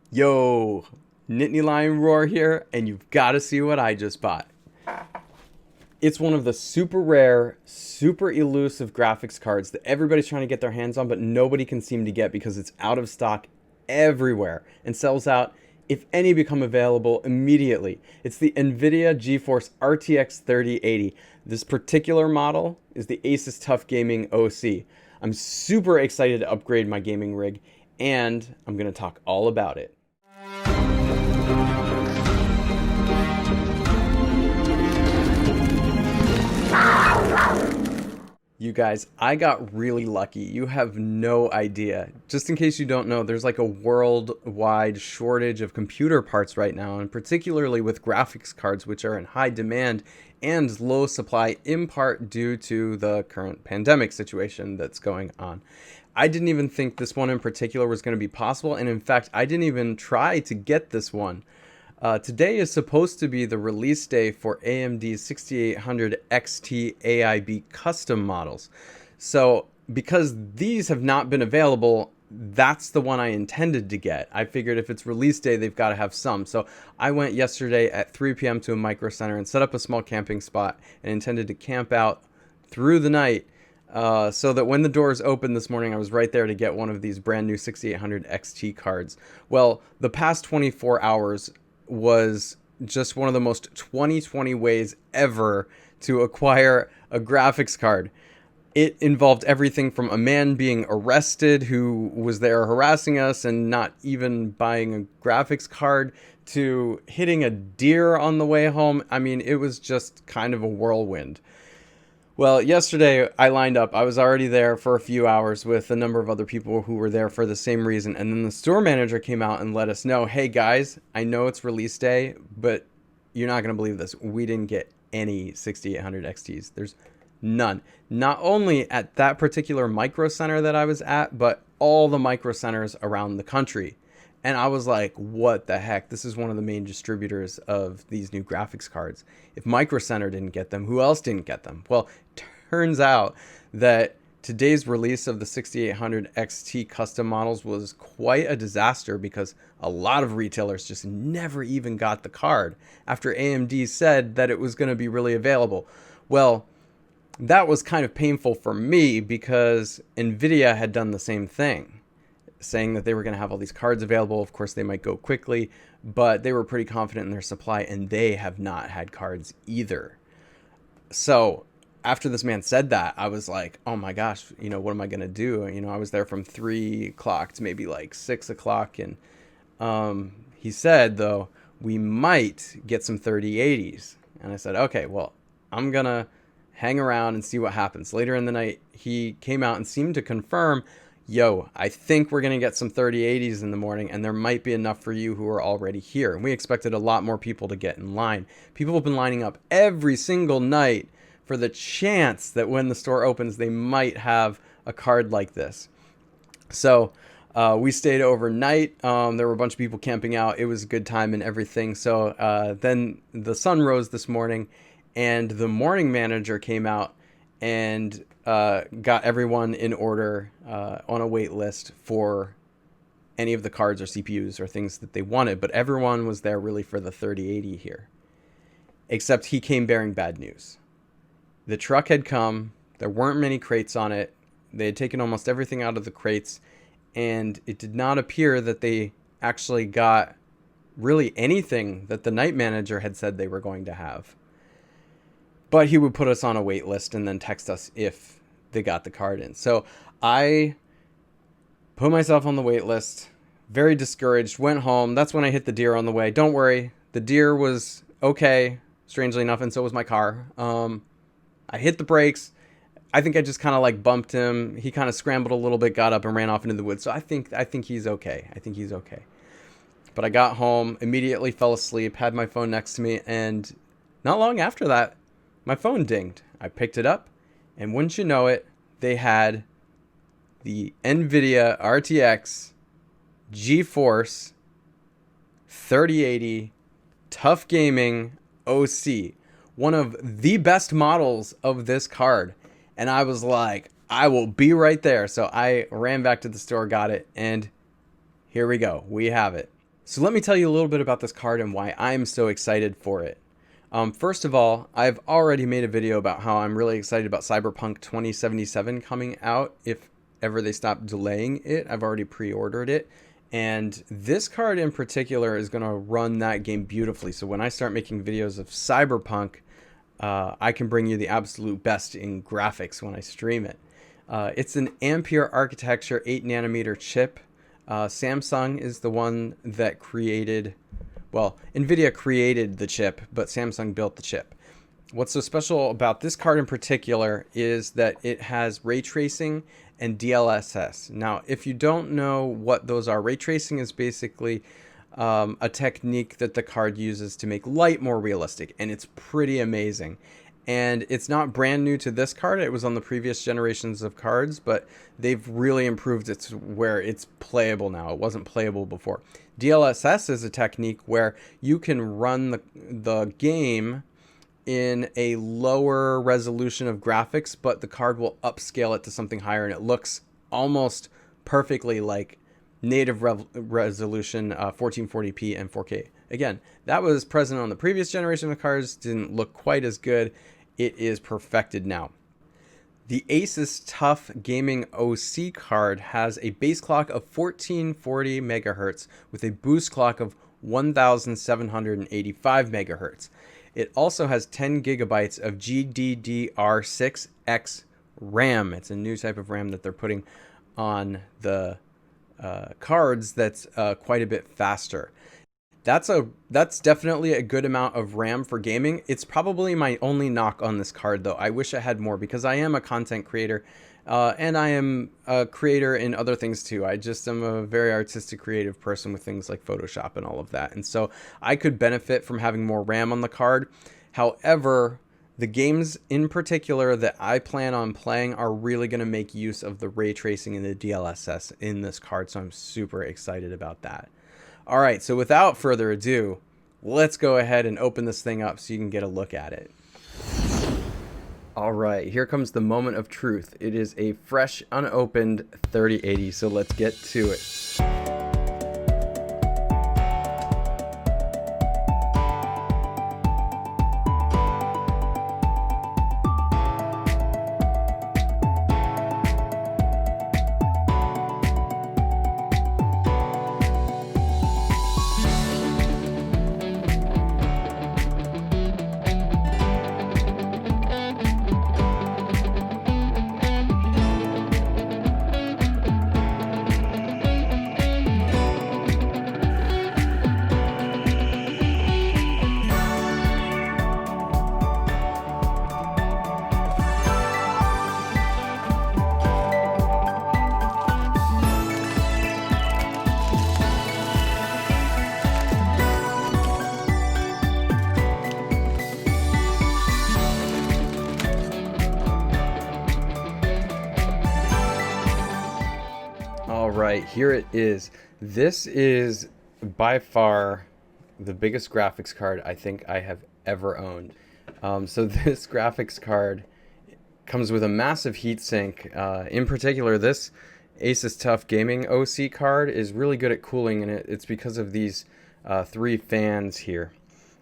Yo, Nittany Lion Roar here, and you've got to see what I just bought. It's one of the super rare, super elusive graphics cards that everybody's trying to get their hands on, but nobody can seem to get because it's out of stock everywhere and sells out, if any become available, immediately. It's the Nvidia Geforce RTX 3080. This particular model is the Asus Tough Gaming OC. I'm super excited to upgrade my gaming rig, and I'm going to talk all about it. You guys, I got really lucky. You have no idea. Just in case you don't know, there's like a worldwide shortage of computer parts right now, and particularly with graphics cards, which are in high demand and low supply, in part due to the current pandemic situation that's going on. I didn't even think this one in particular was going to be possible, and in fact, I didn't even try to get this one. Today is supposed to be the release day for AMD's 6800 XT AIB custom models. So because these have not been available, that's the one I intended to get. I figured if it's release day, they've got to have some. So I went yesterday at 3 p.m. to a micro center and set up a small camping spot and intended to camp out through the night, so that when the doors opened this morning, I was right there to get one of these brand new 6800 XT cards. Well, the past 24 hours was just one of the most 2020 ways ever to acquire a graphics card. It involved everything from a man being arrested who was there harassing us and not even buying a graphics card, to hitting a deer on the way home. I mean, it was just kind of a whirlwind. Well, yesterday I lined up. I was already there for a few hours with a number of other people who were there for the same reason. And then the store manager came out and let us know, hey guys, I know it's release day, but you're not going to believe this. We didn't get any 6800 XTs. There's none. Not only at that particular micro center that I was at, but all the micro centers around the country. And I was like, what the heck? This is one of the main distributors of these new graphics cards. If Micro Center didn't get them, who else didn't get them? Well, turns out that today's release of the 6800 XT custom models was quite a disaster because a lot of retailers just never even got the card after AMD said that it was going to be really available. Well, that was kind of painful for me because Nvidia had done the same thing, saying that they were going to have all these cards available. Of course, they might go quickly, but they were pretty confident in their supply, and they have not had cards either. So after this man said that, I was like, oh my gosh, what am I going to do? I was there from 3 o'clock to maybe like 6 o'clock, and he said, though, we might get some 3080s. And I said, okay, well, I'm going to hang around and see what happens. Later in the night, he came out and seemed to confirm, yo, I think we're going to get some 3080s in the morning, and there might be enough for you who are already here. And we expected a lot more people to get in line. People have been lining up every single night for the chance that when the store opens, they might have a card like this. So we stayed overnight. There were a bunch of people camping out. It was a good time and everything. So then the sun rose this morning, and the morning manager came out and got everyone in order on a wait list for any of the cards or CPUs or things that they wanted. But everyone was there really for the 3080 here. Except he came bearing bad news. The truck had come. There weren't many crates on it. They had taken almost everything out of the crates. And it did not appear that they actually got really anything that the night manager had said they were going to have. But he would put us on a wait list and then text us if they got the card in. So I put myself on the wait list, very discouraged, went home. That's when I hit the deer on the way. Don't worry, the deer was okay, strangely enough, and so was my car. I hit the brakes. I think I just kind of like bumped him. He kind of scrambled a little bit, got up and ran off into the woods. So I think he's okay. I think he's okay. But I got home, immediately fell asleep, had my phone next to me, and not long after that, my phone dinged. I picked it up, and wouldn't you know it, they had the NVIDIA RTX Geforce 3080 Tough Gaming OC, one of the best models of this card. And I was like, I will be right there. So I ran back to the store, got it, and here we go. We have it. So let me tell you a little bit about this card and why I'm so excited for it. First of all, I've already made a video about how I'm really excited about Cyberpunk 2077 coming out. If ever they stop delaying it, I've already pre-ordered it. And this card in particular is going to run that game beautifully. So when I start making videos of Cyberpunk, I can bring you the absolute best in graphics when I stream it. It's an Ampere architecture 8 nanometer chip. Samsung is the one that created, well, NVIDIA created the chip, but Samsung built the chip. What's so special about this card in particular is that it has ray tracing and DLSS. Now, if you don't know what those are, ray tracing is basically a technique that the card uses to make light more realistic, and it's pretty amazing. And it's not brand new to this card. It was on the previous generations of cards, but they've really improved it to where it's playable now. It wasn't playable before. DLSS is a technique where you can run the game in a lower resolution of graphics, but the card will upscale it to something higher, and it looks almost perfectly like native resolution 1440p and 4K. Again, that was present on the previous generation of cards, didn't look quite as good. It is perfected now. The Asus TUF Gaming OC card has a base clock of 1440 megahertz with a boost clock of 1785 megahertz. It also has 10 gigabytes of GDDR6X RAM. It's a new type of RAM that they're putting on the cards that's quite a bit faster. That's definitely a good amount of RAM for gaming. It's probably my only knock on this card, though. I wish I had more because I am a content creator, and I am a creator in other things too. I just am a very artistic, creative person with things like Photoshop and all of that. And so I could benefit from having more RAM on the card. However, the games in particular that I plan on playing are really going to make use of the ray tracing and the DLSS in this card, so I'm super excited about that. All right, so without further ado, let's go ahead and open this thing up so you can get a look at it. All right, here comes the moment of truth. It is a fresh, unopened 3080, so let's get to it. All right, here it is. This is by far the biggest graphics card I think I have ever owned. So this graphics card comes with a massive heatsink. In particular, this Asus TUF Gaming OC card is really good at cooling, and it's because of these 3 fans here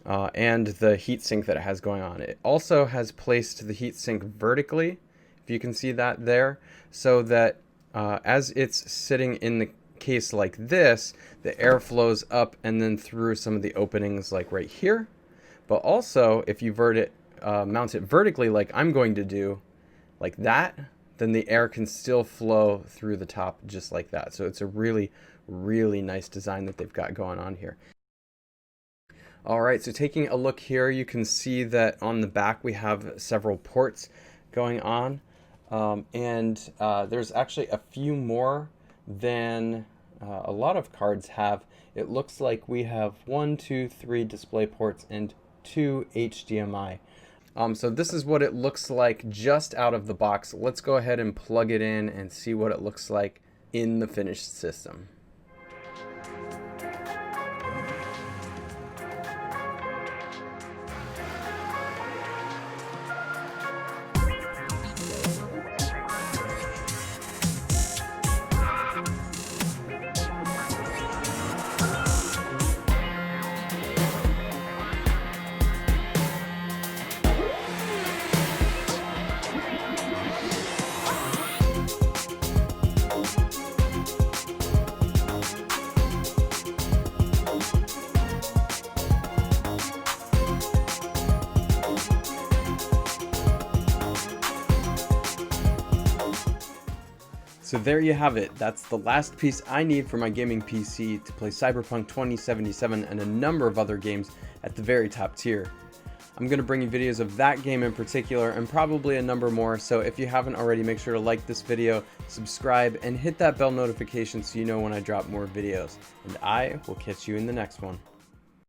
and the heatsink that it has going on. It also has placed the heatsink vertically, if you can see that there, so that as it's sitting in the case like this, the air flows up and then through some of the openings like right here. But also, if you mount it vertically like I'm going to do, like that, then the air can still flow through the top just like that. So it's a really, really nice design that they've got going on here. All right, so taking a look here, you can see that on the back we have several ports going on. There's actually a few more than a lot of cards have. It looks like we have 1, 2, 3 display ports and 2 HDMI. So this is what it looks like just out of the box. Let's go ahead and plug it in and see what it looks like in the finished system. So there you have it. That's the last piece I need for my gaming PC to play Cyberpunk 2077 and a number of other games at the very top tier. I'm going to bring you videos of that game in particular and probably a number more, so if you haven't already, make sure to like this video, subscribe, and hit that bell notification so you know when I drop more videos. And I will catch you in the next one.